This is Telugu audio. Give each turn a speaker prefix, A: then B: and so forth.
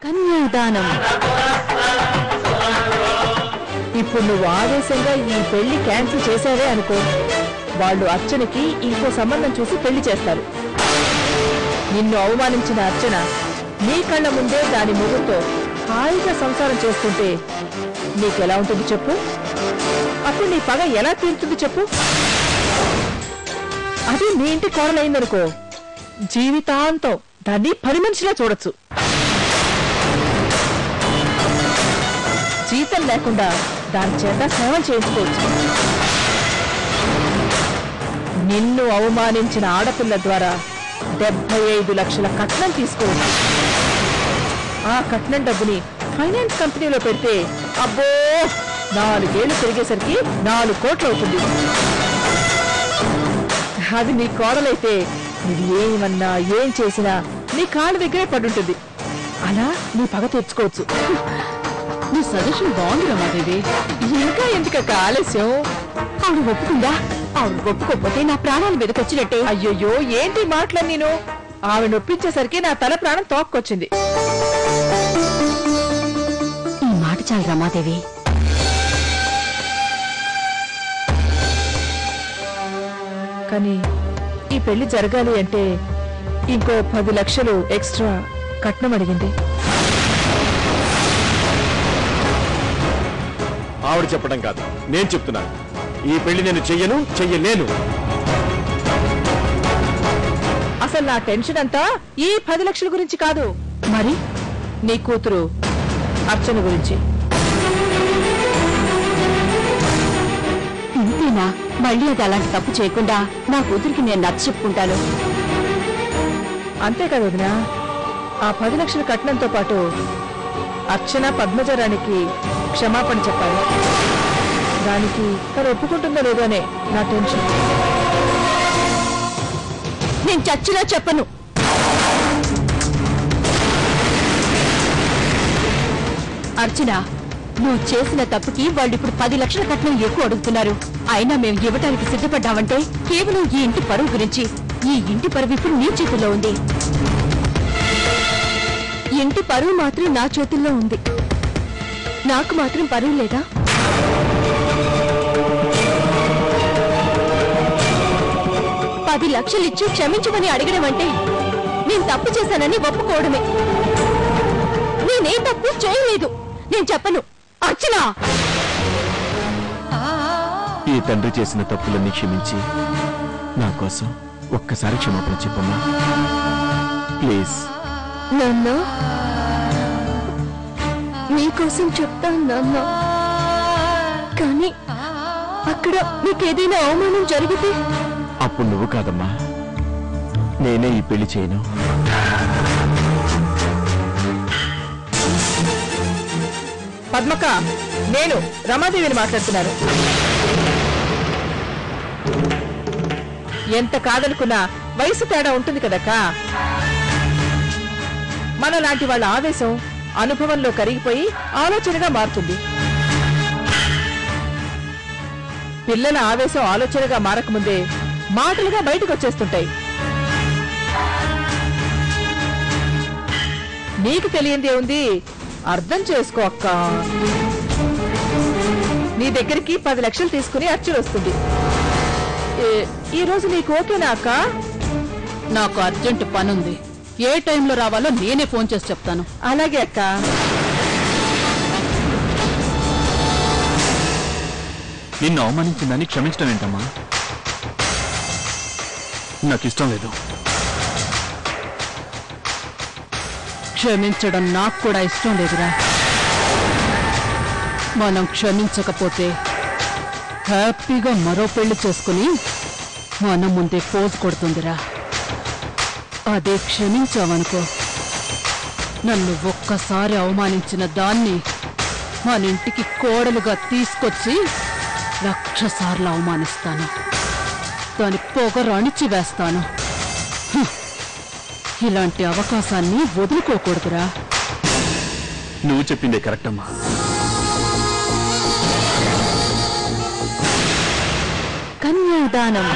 A: కన్యాదానం. ఇప్పుడు నువ్వు ఆవేశంగా ఈ పెళ్లి క్యాన్సిల్ చేశావే అనుకో, వాళ్ళు అర్చనకి ఇంకో సంబంధం చూసి పెళ్లి చేస్తారు. నిన్ను అవమానించిన అర్చన నీ కళ్ళ ముందే దాని మొగుతో హాయిగా సంసారం చేస్తుంటే నీకెలా ఉంటుంది చెప్పు? అప్పుడు నీ పగ ఎలా తీరుతుంది చెప్పు? అది నీ ఇంటి కోడలైందనుకో, జీవితాంతం దాన్ని పని మనిషిలా చూడొచ్చు. జీతం లేకుండా దాని చేత సేవం చేయించుకోవచ్చు. నిన్ను అవమానించిన ఆడపిల్ల ద్వారా 75 లక్షల కట్నం తీసుకోవచ్చు. ఆ కట్నం డబ్బుని ఫైనాన్స్ కంపెనీలో పెడితే అబ్బో 4 ఏళ్లు తిరిగేసరికి 4 కోట్లు అవుతుంది. అది నీ కోడలైతే నువ్వు ఏమన్నా ఏం చేసినా నీ కాళ్ళ దగ్గరే పడుంటుంది. అలా నీ పగ తెచ్చుకోవచ్చు. నీ సజెషన్ బాగుంది రమాదేవి. ఇంకా ఎందుకక్క ఆలస్యం? ఆవిడ ఒప్పుకుందా? ఆవిడ ఒప్పుకోకపోతే నా ప్రాణాలు మీదకొచ్చినట్టే. అయ్యయ్యో ఏంటి మాటలు? నేను ఆవిడ నొప్పించేసరికి నా తల ప్రాణం తోక్కొచ్చింది.
B: ఈ మాట చాలు రమాదేవి.
A: కానీ ఈ పెళ్లి జరగాలి అంటే ఇంకో 10 లక్షలు ఎక్స్ట్రా కట్నం అడిగింది.
C: ఆవిడ చెప్పడం కాదు, నేను చెప్తున్నాను. ఈ పెళ్లి నేను చెయ్యలేను.
A: అసలు నా టెన్షన్ అంతా ఈ 10 లక్షల గురించి కాదు, మరి నీ కూతురు అర్చన గురించి.
B: ఇంతేనా? మళ్ళీ అది అలాంటి తప్పు చేయకుండా నా కూతురికి నేను నచ్చ చెప్పుకుంటాను.
A: అంతే కదా వదినా? ఆ 10 లక్షల కట్నంతో పాటు అర్చన పద్మజరానికి క్షమాపణ చెప్పాలి. దానికి తను ఒప్పుకుంటుందో లేదోనే నా టెన్షన్.
B: నేను చచ్చినా చెప్పను. అర్చన, నువ్వు చేసిన తప్పుకి వాళ్ళు ఇప్పుడు 10 లక్షల కట్నం ఎక్కువ అడుగుతున్నారు. అయినా మేము ఇవ్వటానికి సిద్ధపడ్డామంటే కేవలం ఈ ఇంటి పరువు గురించి. ఈ ఇంటి పరువు ఇప్పుడు నీ చేతుల్లో ఉంది. ఇంటి పరువు మాత్రం నా చేతుల్లో ఉంది. నాకు మాత్రం పరువు లేదా? పది లక్షలు ఇచ్చి క్షమించమని అడగడం అంటే నేను తప్పు చేశానని ఒప్పుకోవడమే. నేనే తప్పు చేయలేదు. నేను చెప్పను. అర్చన,
C: ఈ తండ్రి చేసిన తప్పులన్నీ క్షమించి నా కోసం ఒక్కసారి క్షమాపణ చెప్పమ్మా, ప్లీజ్.
B: నాన్న, నీకోసం చెప్తాను నాన్న. కానీ అక్కడ నీకేదైనా అవమానం జరిగితే
C: అప్పుడు నువ్వు కాదమ్మా, నేనే ఈ పెళ్లి చేయను.
A: పద్మక, నేను రమాదేవిని మాట్లాడుతున్నాను. ఎంత కాదనుకున్నా వయసు తేడా ఉంటుంది కదక్కా. మన లాంటి వాళ్ళ ఆవేశం అనుభవంలో కరిగిపోయి ఆలోచనగా మారుతుంది. పిల్లల ఆవేశం ఆలోచనగా మారకముందే మాటలుగా బయటకు వచ్చేస్తుంటాయి. నీకు తెలియందే ఉంది, అర్థం చేసుకో అక్క. నీ దగ్గరికి 10 లక్షలు తీసుకుని అర్చన వస్తుంది. ఈ రోజు నీకు ఓకేనా అక్క?
B: నాకు అర్జెంట్ పనుంది. ఏ టైంలో రావాలో నేనే ఫోన్ చేసి చెప్తాను.
A: అలాగే అక్క.
C: నిన్ను అవమానించిందని క్షమించడం ఏంటమ్మా? నాకు ఇష్టం లేదు.
B: క్షమించడం నాకు కూడా ఇష్టం లేదురా. మనం క్షమించకపోతే హ్యాపీగా మరో పెళ్లి చేసుకుని మన ముందే పోజు కొడుతుందిరా. అదే క్షమించావనుకో, నన్ను ఒక్కసారి అవమానించిన దాన్ని మన ఇంటికి కోడలుగా తీసుకొచ్చి 1,00,000 సార్లు అవమానిస్తాను. దాని పొగరు అణిచివేస్తాను. ఇలాంటి అవకాశాన్ని వదులుకోకూడదురా.
C: నువ్వు చెప్పిందే కరెక్ట్ అమ్మా.
A: కన్యాదానం.